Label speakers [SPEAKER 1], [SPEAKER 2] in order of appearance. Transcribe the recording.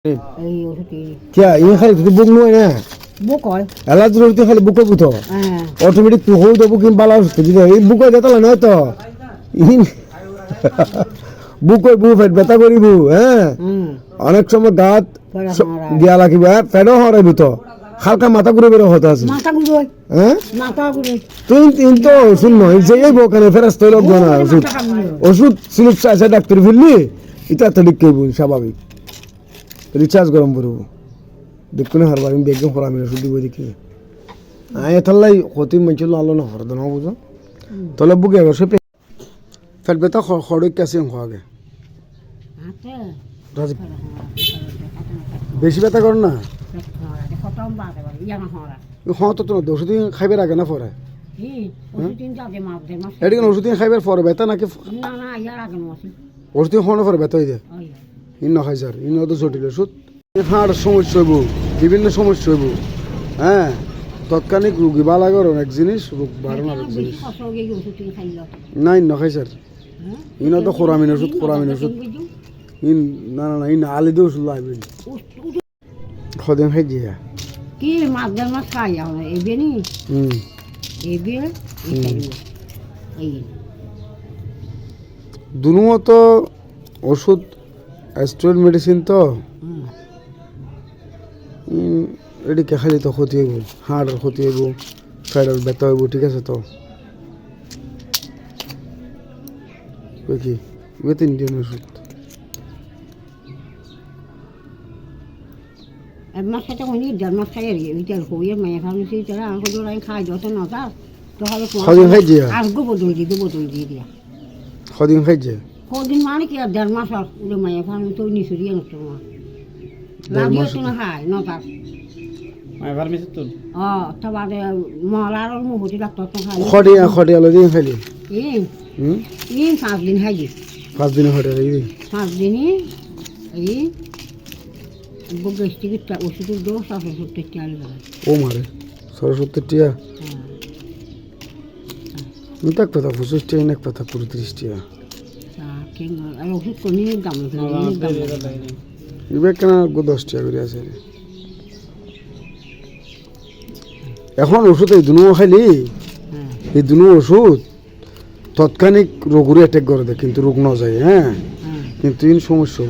[SPEAKER 1] क्या ये खाली तो बुक नहीं है
[SPEAKER 2] बुक है
[SPEAKER 1] अल्लाह जरूरत है खाली बुक को बुतो ऑटोमेटिक तू हो तो बुकिंग बाला उसको जी ये बुक देता ला ना तो বুক কই বু ফেট ব্যথা করিব হ্যাঁ অনেক সময় দাঁত দিয়া লাগিবে ফেডো হরে ভিতো হালকা মাথা ঘুরে বের হতে আছে
[SPEAKER 2] মাথা ঘুরে
[SPEAKER 1] হ্যাঁ
[SPEAKER 2] মাথা ঘুরে
[SPEAKER 1] তুই তিন তো শুন নয় যে এই বোকানে ফেরাস তৈল গনা ওষুধ ওষুধ স্লিপ চাইছে ডাক্তার ফিরলি এটা তো ঠিক কইব স্বাভাবিক রিচার্জ গরম করব দেখুন হারবার আমি বেগম ফরামি ওষুধ দিব দেখি আয় থালাই ক্ষতি মঞ্চল আলো না হরদ না বুঝো তলে বুকে গেছে ফেট ব্যথা খড় কাছে খাওয়াগে রাজি বেশি ব্যথা কর না হ্যাঁ তো তোমার ওষুধ খাইবে আগে না পরে এটি কেন ওষুধ খাইবার পরে ব্যথা নাকি ওষুধ খাওয়ানোর পরে ব্যথা হয়ে যায় ইন খাই স্যার ইন তো জটিল ওষুধ হাড় সমস্যা হইব বিভিন্ন সমস্যা হইব হ্যাঁ তৎক্ষণিক রুগী বালা করুন এক জিনিস রোগ বাড়ানো এক জিনিস না ইন খাই স্যার ইন তো খোরামিন ওষুধ ইন না না ইন আলি দিয়ে ওষুধ লাগবেন খদিন খাই দিয়া
[SPEAKER 2] কি মাছ খাই আমরা এবে নি এবে এই
[SPEAKER 1] দুনো তো ওষুধ স্টেরয়েড মেডিসিন তো এটি কে খালি তো ক্ষতি হইব হাড়ের ক্ষতি হইব ফেডার ব্যথা হইব ঠিক আছে তো কি উইথ ইন্ডিয়ান ওষুধ
[SPEAKER 2] এক মাস খেতে হয়নি দেড় মাস খাই আর এটা হয়ে মেয়ে ফার্মেসি যারা আমাকে জোড়াই খাই যত না তা তো হবে
[SPEAKER 1] কদিন খাই যে
[SPEAKER 2] আর বদল দিয়ে দিয়া
[SPEAKER 1] কদিন খাই যে
[SPEAKER 2] কদিন মানে কি আর দেড় মাস আর ওরে মেয়ে ফার্মেসি তো নিচুরি আনতো না লাগিয়ে তো না খাই নটা
[SPEAKER 1] মাই ফার্মেসি তো
[SPEAKER 2] তারপরে মলার মুহূর্তে ডাক্তার তো খাই
[SPEAKER 1] খড়িয়া লই দিন খাইলি
[SPEAKER 2] এই 5 দিন খাই
[SPEAKER 1] 5 দিন খড়িয়া লই দিন
[SPEAKER 2] 5 দিনই এই বগস্টিকটা ওষুধের ডোজ আছে 70 টাকা লাগে
[SPEAKER 1] ও মারে 70 টাকা মিটাক কথা 25 টাকা না কথা 35 টাকা
[SPEAKER 2] কেন আর ওষুধ কোনি দাম
[SPEAKER 1] ইবে কেন 10 টাকা করে আছে এখন ওষুধ এই দুনো খাইলি এই দুনো ওষুধ তৎক্ষণিক রোগের অ্যাটাক করে দেয় কিন্তু রোগ না যায় হ্যাঁ কিন্তু ইন সমস্যা